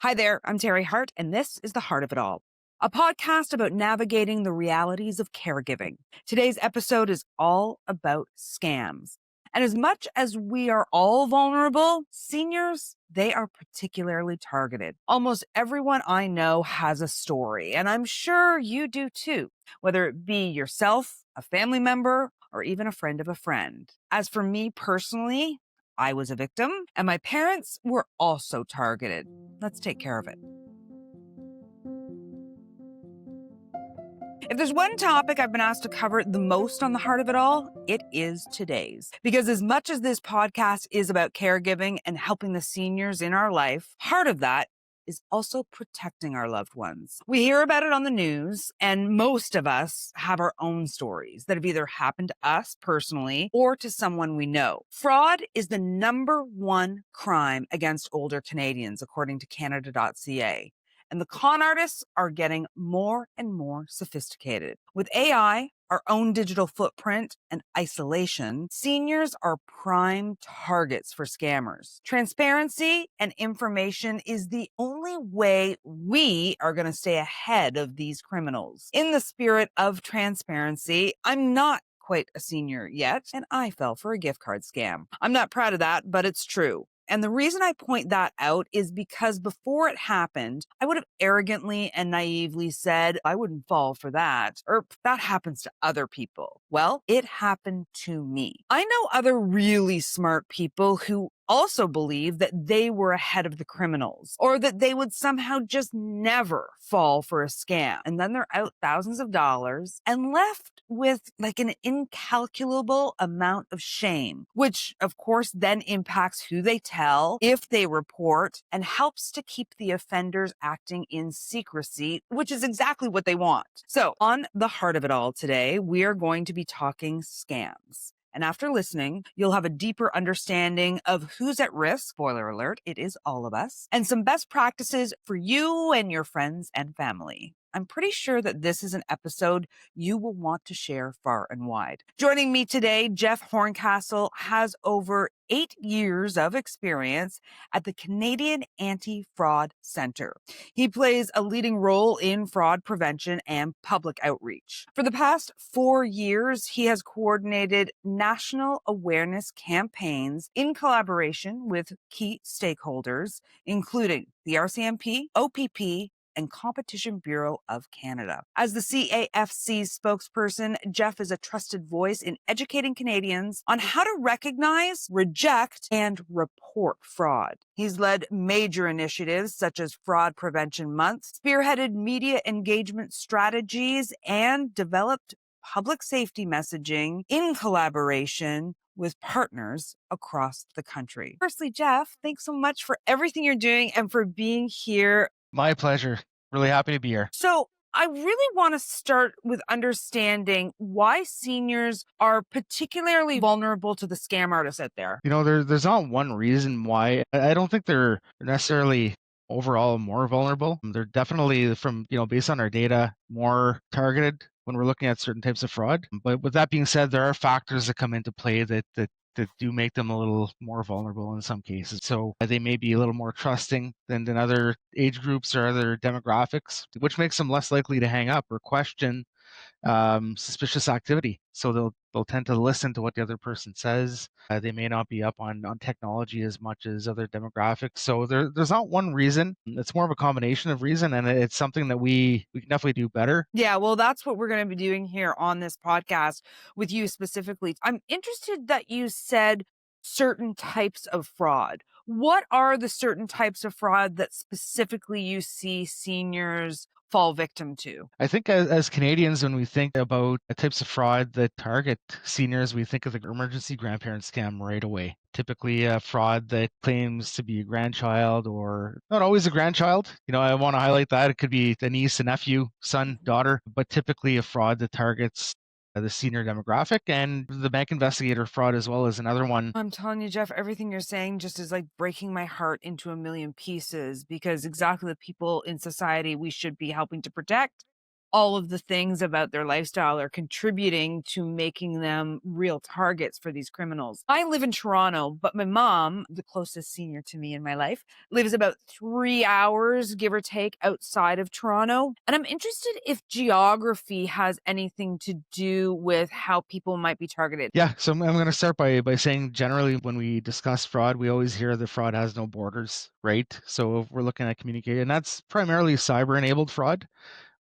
Hi there, I'm Teri Hart, and this is the Heart of It All, a podcast about navigating the realities of caregiving. Today's episode is all about scams. And as much as we are all vulnerable, seniors, they are particularly targeted. Almost everyone I know has a story, and I'm sure you do too, whether it be yourself, a family member, or even a friend of a friend. As for me personally, I was a victim, and my parents were also targeted. Let's take care of it. If there's one topic I've been asked to cover the most on the Heart of It All, it is today's. Because as much as this podcast is about caregiving and helping the seniors in our life, part of that is also protecting our loved ones. We hear about it on the news, and most of us have our own stories that have either happened to us personally or to someone we know. Fraud is the number one crime against older Canadians, according to Canada.ca. And the con artists are getting more and more sophisticated. With AI, our own digital footprint, and isolation, seniors are prime targets for scammers. Transparency and information is the only way we are going to stay ahead of these criminals. In the spirit of transparency, I'm not quite a senior yet, and I fell for a gift card scam. I'm not proud of that, but it's true. And the reason I point that out is because before it happened, I would have arrogantly and naively said, I wouldn't fall for that, or that happens to other people. Well, it happened to me. I know other really smart people who also believe that they were ahead of the criminals, or that they would somehow just never fall for a scam. And then they're out thousands of dollars and left with like an incalculable amount of shame, which of course then impacts who they tell, if they report, and helps to keep the offenders acting in secrecy, which is exactly what they want. So on the Heart of It All today, we are going to be talking scams. And after listening, you'll have a deeper understanding of who's at risk, spoiler alert, it is all of us, and some best practices for you and your friends and family. I'm pretty sure that this is an episode you will want to share far and wide. Joining me today, Jeff Horncastle has over 8 years of experience at the Canadian Anti-Fraud Centre. He plays a leading role in fraud prevention and public outreach. For the past 4 years, he has coordinated national awareness campaigns in collaboration with key stakeholders, including the RCMP, OPP, and Competition Bureau of Canada. As the CAFC's spokesperson, Jeff is a trusted voice in educating Canadians on how to recognize, reject, and report fraud. He's led major initiatives such as Fraud Prevention Month, spearheaded media engagement strategies, and developed public safety messaging in collaboration with partners across the country. Firstly, Jeff, thanks so much for everything you're doing and for being here. My pleasure. Really happy to be here. So I really want to start with understanding why seniors are particularly vulnerable to the scam artists out there. You know, there's not one reason why. I don't think they're necessarily overall more vulnerable. They're definitely, from, based on our data, more targeted when we're looking at certain types of fraud. But with that being said, there are factors that come into play that do make them a little more vulnerable in some cases. So they may be a little more trusting than other age groups or other demographics, which makes them less likely to hang up or question suspicious activity. So they'll tend to listen to what the other person says. They may not be up on technology as much as other demographics. So there's not one reason. It's more of a combination of reason, and it's something that we can definitely do better. Yeah, well, that's what we're going to be doing here on this podcast with you specifically. I'm interested that you said certain types of fraud. What are the certain types of fraud that specifically you see seniors fall victim to? I think as Canadians, when we think about the types of fraud that target seniors, we think of the emergency grandparent scam right away. Typically a fraud that claims to be a grandchild, or not always a grandchild. I want to highlight that. It could be a niece, a nephew, son, daughter, but typically a fraud that targets the senior demographic. And the bank investigator fraud as well is another one. I'm telling you, Jeff, everything you're saying just is like breaking my heart into a million pieces, because exactly the people in society we should be helping to protect all of the things about their lifestyle are contributing to making them real targets for these criminals. I live in Toronto, but my mom, the closest senior to me in my life, lives about 3 hours, give or take, outside of Toronto. And I'm interested if geography has anything to do with how people might be targeted. Yeah, so I'm going to start by saying generally when we discuss fraud, we always hear that fraud has no borders, right? So if we're looking at communicating, and that's primarily cyber-enabled fraud,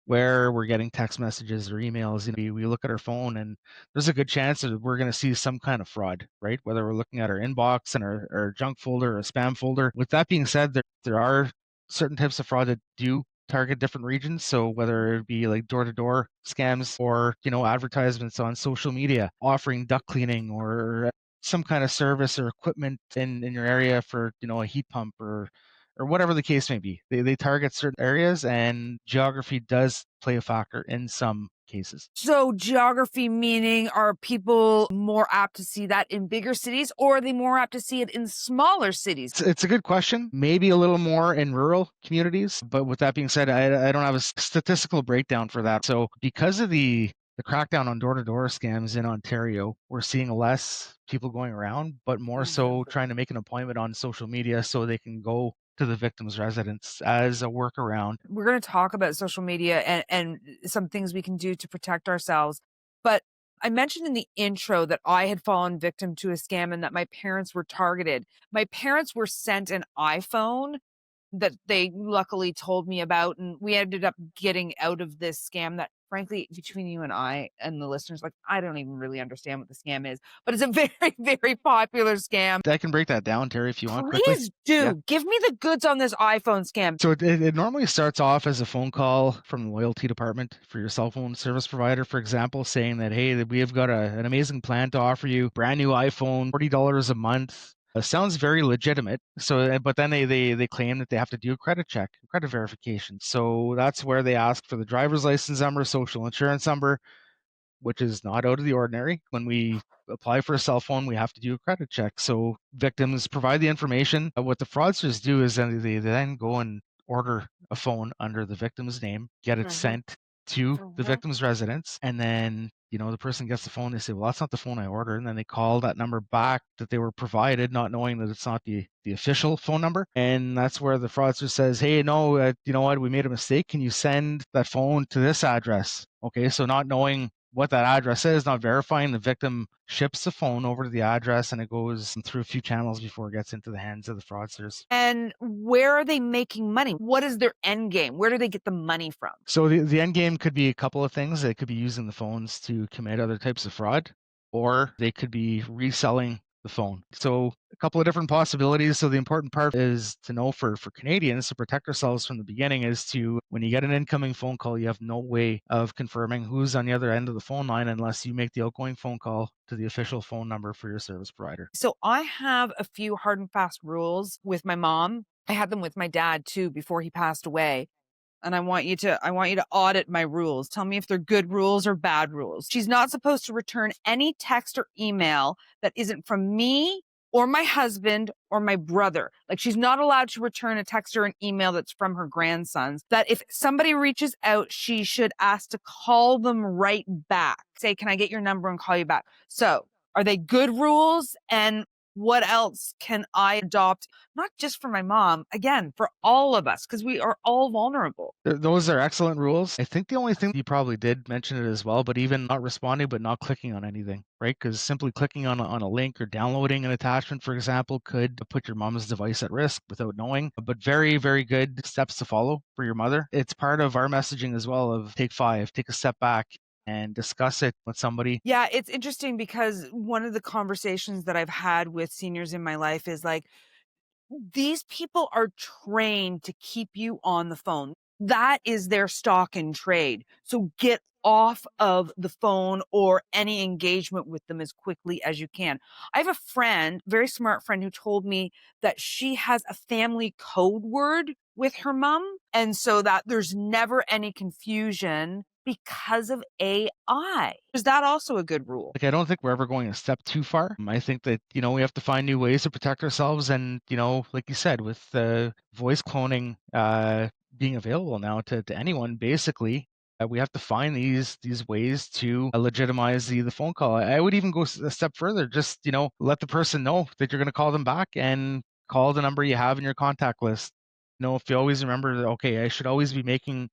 where we're getting text messages or emails. We look at our phone and there's a good chance that we're going to see some kind of fraud, right? Whether we're looking at our inbox and our junk folder or spam folder. With that being said, there are certain types of fraud that do target different regions. So whether it be like door-to-door scams or, advertisements on social media offering duct cleaning or some kind of service or equipment in your area for, a heat pump or whatever the case may be. They target certain areas, and geography does play a factor in some cases. So, geography meaning, are people more apt to see that in bigger cities, or are they more apt to see it in smaller cities? It's a good question. Maybe a little more in rural communities, but with that being said, I don't have a statistical breakdown for that. So because of the crackdown on door-to-door scams in Ontario, we're seeing less people going around, but more so trying to make an appointment on social media so they can go to the victim's residence as a workaround. We're going to talk about social media and some things we can do to protect ourselves. But I mentioned in the intro that I had fallen victim to a scam and that my parents were targeted. My parents were sent an iPhone that they luckily told me about, and we ended up getting out of this scam that, frankly, between you and I and the listeners, like, I don't even really understand what the scam is, but it's a very, very popular scam. I can break that down, Teri, if you want quickly. Please do. Yeah. Give me the goods on this iPhone scam. So it normally starts off as a phone call from the loyalty department for your cell phone service provider, for example, saying that, hey, we have got an amazing plan to offer you, brand new iPhone, $40 a month. Sounds very legitimate. So, but then they claim that they have to do a credit check, credit verification. So that's where they ask for the driver's license number, social insurance number, which is not out of the ordinary. When we apply for a cell phone, we have to do a credit check. So victims provide the information. What the fraudsters do is then they then go and order a phone under the victim's name, get it sent to the victim's residence, and then the person gets the phone. They say, well, that's not the phone I ordered, and then they call that number back that they were provided, not knowing that it's not the official phone number. And that's where the fraudster says, hey, no, you know what, we made a mistake, can you send that phone to this address? Okay, so not knowing what that address is, not verifying, the victim ships the phone over to the address and it goes through a few channels before it gets into the hands of the fraudsters. And where are they making money? What is their end game? Where do they get the money from? So the end game could be a couple of things. They could be using the phones to commit other types of fraud, or they could be reselling the phone. So a couple of different possibilities. So the important part is to know for Canadians to protect ourselves from the beginning is to, when you get an incoming phone call, you have no way of confirming who's on the other end of the phone line unless you make the outgoing phone call to the official phone number for your service provider. So I have a few hard and fast rules with my mom. I had them with my dad too before he passed away. And I want you to audit my rules. Tell me if they're good rules or bad rules. She's not supposed to return any text or email that isn't from me or my husband or my brother. Like, she's not allowed to return a text or an email that's from her grandsons. That if somebody reaches out, she should ask to call them right back. Say, can I get your number and call you back? So are they good rules? And what else can I adopt, not just for my mom, again, for all of us, because we are all vulnerable? Those are excellent rules. I think the only thing you probably did mention it as well, but even not responding, but not clicking on anything, right? Because simply clicking on a link or downloading an attachment, for example, could put your mom's device at risk without knowing. But very, very good steps to follow for your mother. It's part of our messaging as well of take 5, take a step back, and discuss it with somebody. Yeah, it's interesting because one of the conversations that I've had with seniors in my life is like, these people are trained to keep you on the phone. That is their stock in trade. So get off of the phone or any engagement with them as quickly as you can. I have a friend, very smart friend, who told me that she has a family code word with her mom. And so that there's never any confusion because of AI. Is that also a good rule? Like, I don't think we're ever going a step too far. I think that, we have to find new ways to protect ourselves. And, like you said, with voice cloning being available now to anyone, basically, We have to find these ways to legitimize the phone call. I would even go a step further. Just let the person know that you're going to call them back and call the number you have in your contact list. If you always remember that, okay, I should always be making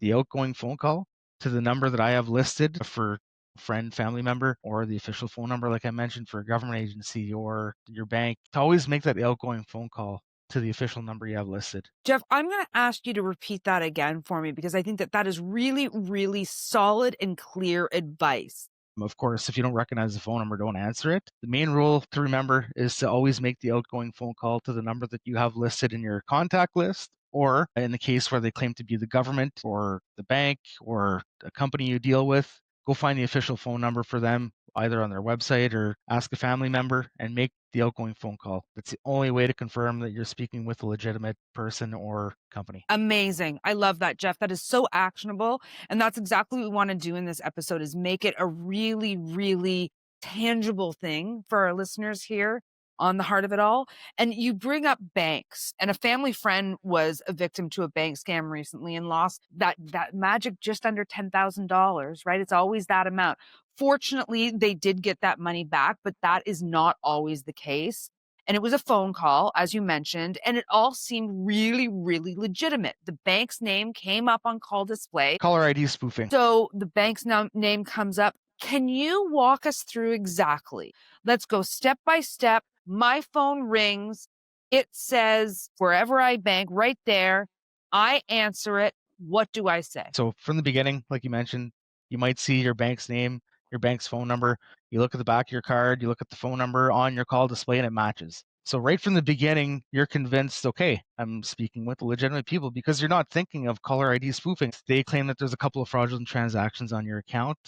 the outgoing phone call to the number that I have listed for friend, family member, or the official phone number, like I mentioned, for a government agency or your bank, to always make that outgoing phone call to the official number you have listed. Jeff, I'm going to ask you to repeat that again for me because I think that is really, really solid and clear advice. Of course, if you don't recognize the phone number, don't answer it. The main rule to remember is to always make the outgoing phone call to the number that you have listed in your contact list, or in the case where they claim to be the government or the bank or a company you deal with, go find the official phone number for them, either on their website or ask a family member and make the outgoing phone call. That's the only way to confirm that you're speaking with a legitimate person or company. Amazing. I love that, Jeff. That is so actionable. And that's exactly what we want to do in this episode is make it a really, really tangible thing for our listeners here on the Heart of It All. And you bring up banks, and a family friend was a victim to a bank scam recently and lost that magic just under $10,000, right? It's always that amount. Fortunately, they did get that money back, but that is not always the case. And it was a phone call, as you mentioned, and it all seemed really, really legitimate. The bank's name came up on call display. Caller ID spoofing. So the bank's name comes up. Can you walk us through exactly? Let's go step by step. My phone rings. It says, wherever I bank, right there. I answer it. What do I say? So from the beginning, like you mentioned, you might see your bank's name, your bank's phone number. You look at the back of your card, you look at the phone number on your call display, and it matches. So right from the beginning, you're convinced, okay, I'm speaking with legitimate people, because you're not thinking of caller ID spoofing. They claim that there's a couple of fraudulent transactions on your account.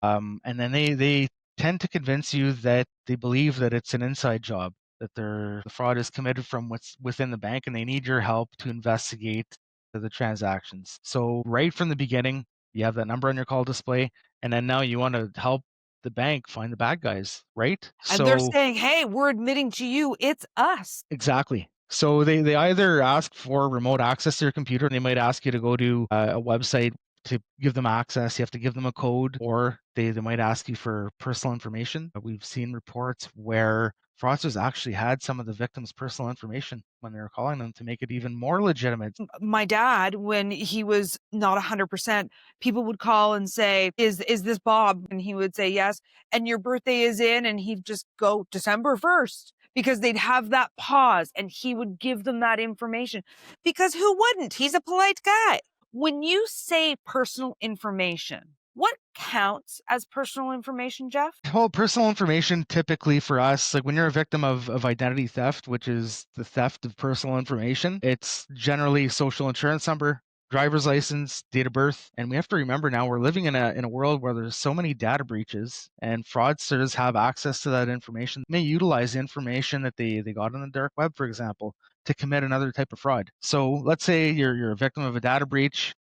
And then they tend to convince you that they believe that it's an inside job, that the fraud is committed from what's within the bank, and they need your help to investigate the transactions. So right from the beginning, you have that number on your call display, and then now you want to help the bank find the bad guys, right? And they're saying, hey, we're admitting to you, it's us. Exactly. So they either ask for remote access to your computer, and they might ask you to go to a website to give them access. You have to give them a code, or they might ask you for personal information. We've seen reports where fraudsters actually had some of the victims' personal information when they were calling them to make it even more legitimate. My dad, when he was not 100%, people would call and say, is this Bob? And he would say, yes. And your birthday is in, and he'd just go December 1st, because they'd have that pause and he would give them that information, because who wouldn't? He's a polite guy. When you say personal information, what counts as personal information, Jeff? Well, personal information typically for us, like when you're a victim of identity theft, which is the theft of personal information, it's generally social insurance number, driver's license, date of birth. And we have to remember now we're living in a world where there's so many data breaches, and fraudsters have access to that information. They may utilize the information that they got on the dark web, for example, to commit another type of fraud. So let's say you're a victim of a data breach.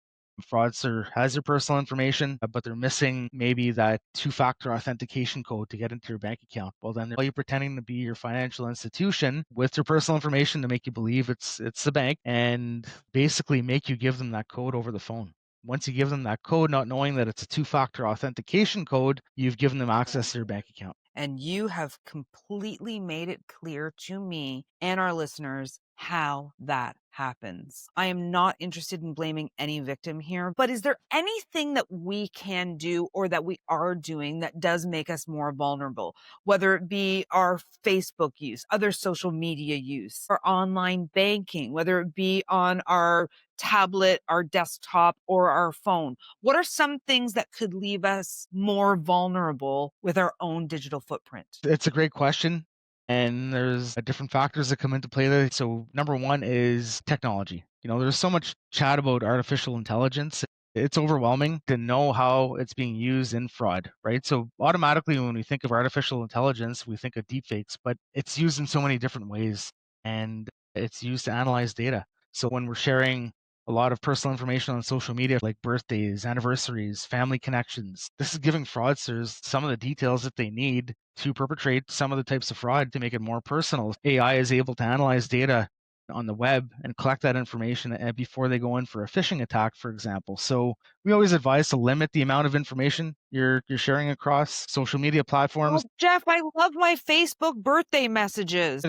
Fraudster has your personal information, but they're missing maybe that two-factor authentication code to get into your bank account. Well, then they're pretending to be your financial institution with your personal information to make you believe it's the bank, and basically make you give them that code over the phone. Once you give them that code, not knowing that it's a two-factor authentication code, you've given them access to your bank account. And you have completely made it clear to me and our listeners how that happens. I am not interested in blaming any victim here, but is there anything that we can do or that we are doing that does make us more vulnerable, whether it be our Facebook use, other social media use, or online banking, whether it be on our tablet, our desktop, or our phone? What are some things that could leave us more vulnerable with our own digital footprint? It's a great question. And there's different factors that come into play there. So number one is technology. There's so much chat about artificial intelligence. It's overwhelming to know how it's being used in fraud, right? So automatically when we think of artificial intelligence, we think of deepfakes, but it's used in so many different ways, and it's used to analyze data. So when we're sharing a lot of personal information on social media, like birthdays, anniversaries, family connections, this is giving fraudsters some of the details that they need to perpetrate some of the types of fraud to make it more personal. AI is able to analyze data on the web and collect that information before they go in for a phishing attack, for example. So we always advise to limit the amount of information you're sharing across social media Oh, platforms. Jeff, I love my Facebook birthday messages.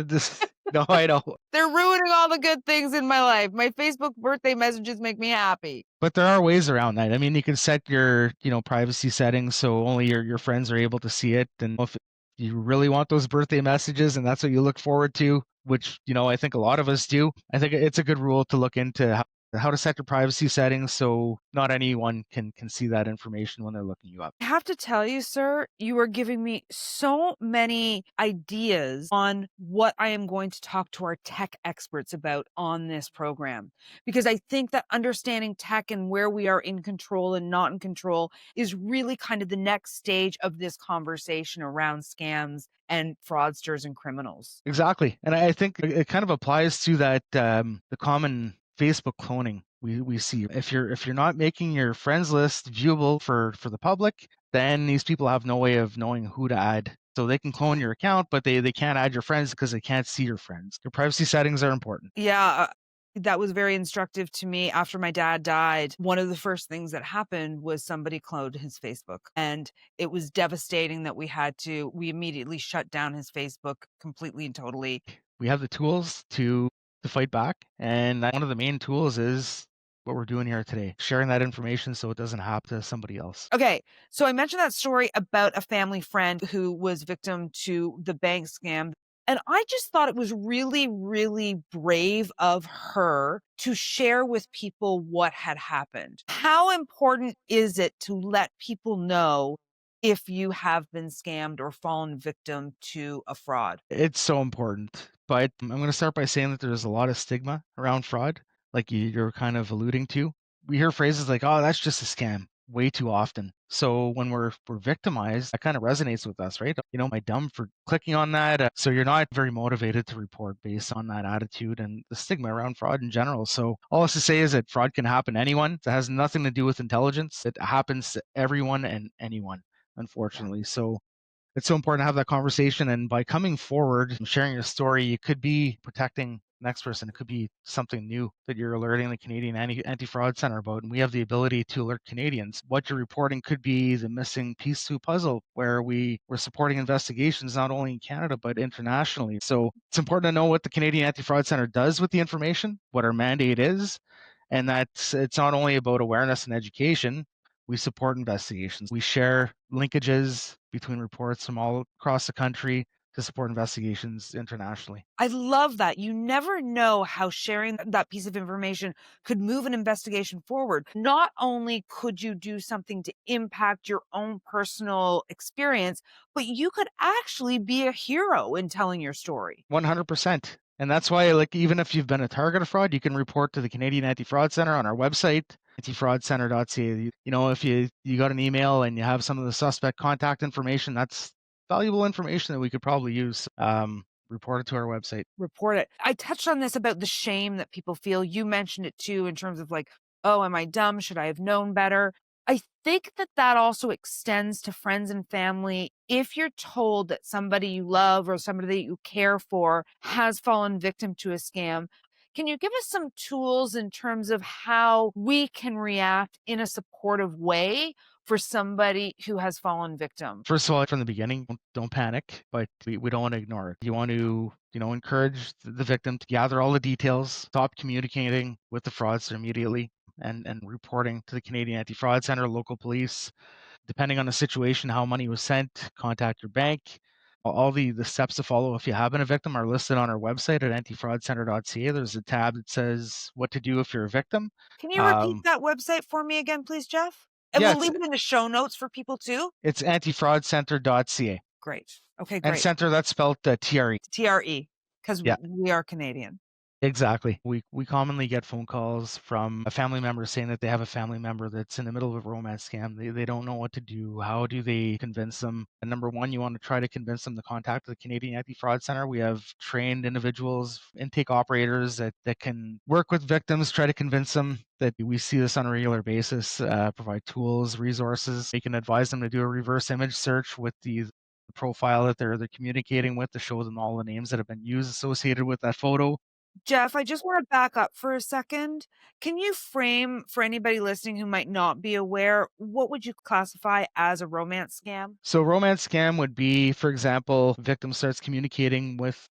No, I know. They're ruining all the good things in my life. My Facebook birthday messages make me happy. But there are ways around that. I mean, you can set your, privacy settings so only your friends are able to see it. And if you really want those birthday messages and that's what you look forward to, which, I think a lot of us do, I think it's a good rule to look into how to set your privacy settings so not anyone can see that information when they're looking you up. I have to tell you, sir, you are giving me so many ideas on what I am going to talk to our tech experts about on this program. Because I think that understanding tech and where we are in control and not in control is really kind of the next stage of this conversation around scams and fraudsters and criminals. Exactly. And I think it kind of applies to that the common Facebook cloning we see. If you're not making your friends list viewable for the public, then these people have no way of knowing who to add. So they can clone your account, but they can't add your friends because they can't see your friends. Your privacy settings are important. Yeah, that was very instructive to me after my dad died. One of the first things that happened was somebody cloned his Facebook, and it was devastating that we immediately shut down his Facebook completely and totally. We have the tools to fight back, and one of the main tools is what we're doing here today, sharing that information so it doesn't happen to somebody else. Okay, so I mentioned that story about a family friend who was victim to the bank scam. And I just thought it was really, really brave of her to share with people what had happened. How important is it to let people know if you have been scammed or fallen victim to a fraud? It's so important. But I'm going to start by saying that there's a lot of stigma around fraud, like you're kind of alluding to. We hear phrases like, "Oh, that's just a scam," way too often. So when we're victimized, that kind of resonates with us, right? Am I dumb for clicking on that? So you're not very motivated to report based on that attitude and the stigma around fraud in general. So all this to say is that fraud can happen to anyone. It has nothing to do with intelligence. It happens to everyone and anyone, unfortunately. So it's so important to have that conversation. And by coming forward and sharing your story, you could be protecting the next person. It could be something new that you're alerting the Canadian Anti-Fraud Center about. And we have the ability to alert Canadians. What you're reporting could be the missing piece to a puzzle where we're supporting investigations not only in Canada, but internationally. So it's important to know what the Canadian Anti-Fraud Center does with the information, what our mandate is, and it's not only about awareness and education. We support investigations. We share linkages between reports from all across the country to support investigations internationally. I love that. You never know how sharing that piece of information could move an investigation forward. Not only could you do something to impact your own personal experience, but you could actually be a hero in telling your story. 100%. And that's why, like, even if you've been a target of fraud, you can report to the Canadian Anti-Fraud Center on our website, antifraudcenter.ca. If you got an email and you have some of the suspect contact information, that's valuable information that we could probably use. Report it to our website. Report it. I touched on this about the shame that people feel. You mentioned it too, in terms of like, oh, am I dumb? Should I have known better? I think that also extends to friends and family. If you're told that somebody you love or somebody that you care for has fallen victim to a scam, can you give us some tools in terms of how we can react in a supportive way for somebody who has fallen victim? First of all, from the beginning, don't panic, but we don't want to ignore it. You want to, encourage the victim to gather all the details, stop communicating with the fraudster immediately, and reporting to the Canadian Anti-Fraud Center, local police. Depending on the situation, how money was sent, contact your bank. All the steps to follow if you have been a victim are listed on our website at antifraudcenter.ca. There's a tab that says what to do if you're a victim. Can you repeat Um, that website for me again, please, Jeff? And yeah, we'll leave it in the show notes for people too. it's antifraudcenter.ca. Great. Okay, And great. center, that's spelled TRE. TRE, because Yeah. we are Canadian. Exactly. We commonly get phone calls from a family member saying that they have a family member that's in the middle of a romance scam. They don't know what to do. How do they convince them? And number one, you want to try to convince them to contact the Canadian Anti-Fraud Center. We have trained individuals, intake operators that can work with victims, try to convince them that we see this on a regular basis, provide tools, resources. They can advise them to do a reverse image search with the profile that they're communicating with to show them all the names that have been used associated with that photo. Jeff, I just want to back up for a second. Can you frame for anybody listening who might not be aware, what would you classify as a romance scam? So romance scam would be, for example, victim starts communicating with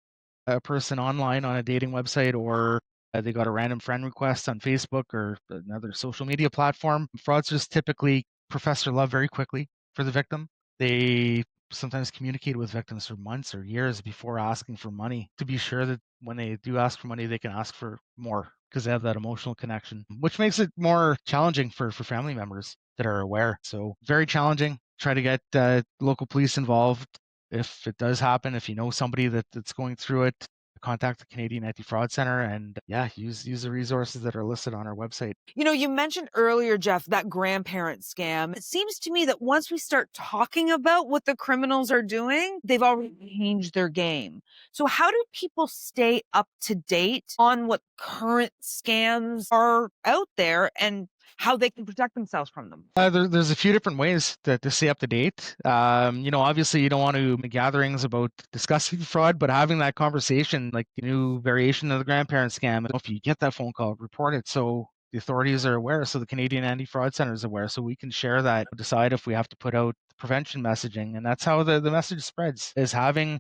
a person online on a dating website, or they got a random friend request on Facebook or another social media platform. Fraudsters typically profess their love very quickly for the victim. They sometimes communicate with victims for months or years before asking for money, to be sure that when they do ask for money, they can ask for more because they have that emotional connection, which makes it more challenging for family members that are aware. So very challenging. Try to get local police involved if it does happen. If you know somebody that's going through it, contact the Canadian Anti-Fraud Center, and use the resources that are listed on our website. You know, you mentioned earlier, Jeff, that grandparent scam. It seems to me that once we start talking about what the criminals are doing, they've already changed their game. So how do people stay up to date on what current scams are out there and how they can protect themselves from them? There's a few different ways to stay up to date. Obviously you don't want to make gatherings about discussing fraud, but having that conversation, like the new variation of the grandparent scam, if you get that phone call, report it so the authorities are aware, so the Canadian Anti-Fraud Center is aware, so we can share that, decide if we have to put out prevention messaging. And that's how the message spreads, is having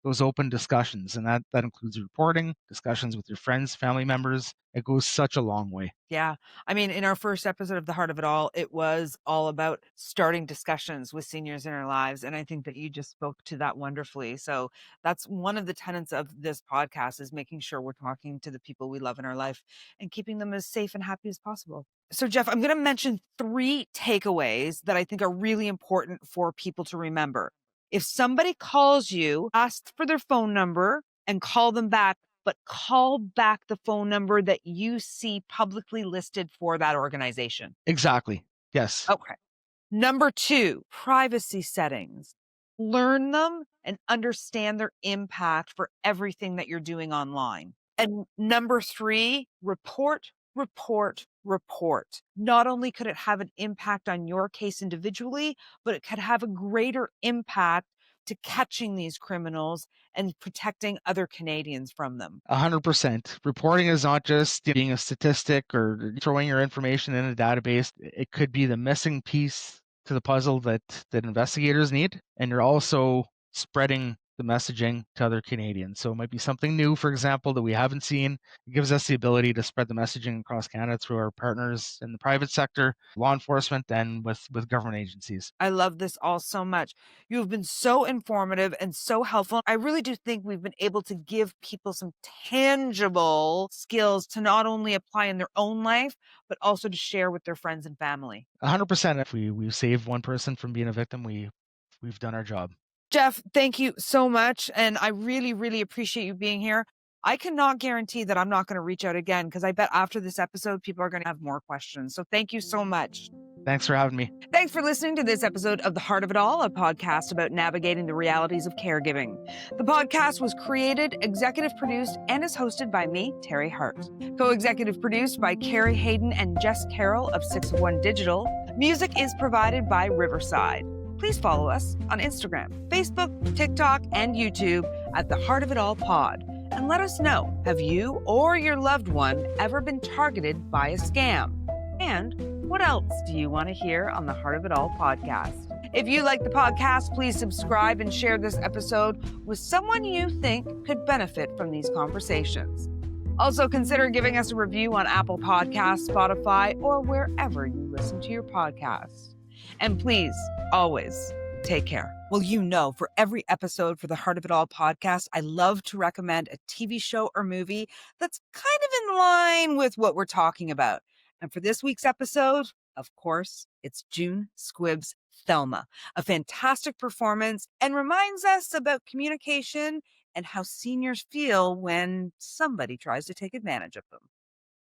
those open discussions. And that includes reporting, discussions with your friends, family members. It goes such a long way. Yeah. I mean, in our first episode of The Heart of It All, it was all about starting discussions with seniors in our lives. And I think that you just spoke to that wonderfully. So that's one of the tenets of this podcast, is making sure we're talking to the people we love in our life and keeping them as safe and happy as possible. So, Jeff, I'm going to mention 3 takeaways that I think are really important for people to remember. If somebody calls you, ask for their phone number and call them back, but call back the phone number that you see publicly listed for that organization. Exactly. Yes. Okay. Number 2, privacy settings. Learn them and understand their impact for everything that you're doing online. And number 3, report, report, report. Not only could it have an impact on your case individually, but it could have a greater impact to catching these criminals and protecting other Canadians from them. 100%. Reporting is not just being a statistic or throwing your information in a database. It could be the missing piece to the puzzle that investigators need. And you're also spreading the messaging to other Canadians. So it might be something new, for example, that we haven't seen. It gives us the ability to spread the messaging across Canada through our partners in the private sector, law enforcement, and with government agencies. I love this all so much. You've been so informative and so helpful. I really do think we've been able to give people some tangible skills to not only apply in their own life, but also to share with their friends and family. 100%. If we save one person from being a victim, we've done our job. Jeff, thank you so much. And I really, really appreciate you being here. I cannot guarantee that I'm not going to reach out again, because I bet after this episode, people are going to have more questions. So thank you so much. Thanks for having me. Thanks for listening to this episode of The Heart of It All, a podcast about navigating the realities of caregiving. The podcast was created, executive produced, and is hosted by me, Teri Hart. Co-executive produced by Carrie, Hayden, and Jess Carroll of 601 Digital. Music is provided by Riverside. Please follow us on Instagram, Facebook, TikTok, and YouTube at The Heart of It All Pod. And let us know, have you or your loved one ever been targeted by a scam? And what else do you want to hear on the Heart of It All podcast? If you like the podcast, please subscribe and share this episode with someone you think could benefit from these conversations. Also, consider giving us a review on Apple Podcasts, Spotify, or wherever you listen to your podcasts. And please, always take care. Well, you know, for every episode for the Heart of It All podcast, I love to recommend a TV show or movie that's kind of in line with what we're talking about. And for this week's episode, of course, it's June Squibb's Thelma, a fantastic performance, and reminds us about communication and how seniors feel when somebody tries to take advantage of them.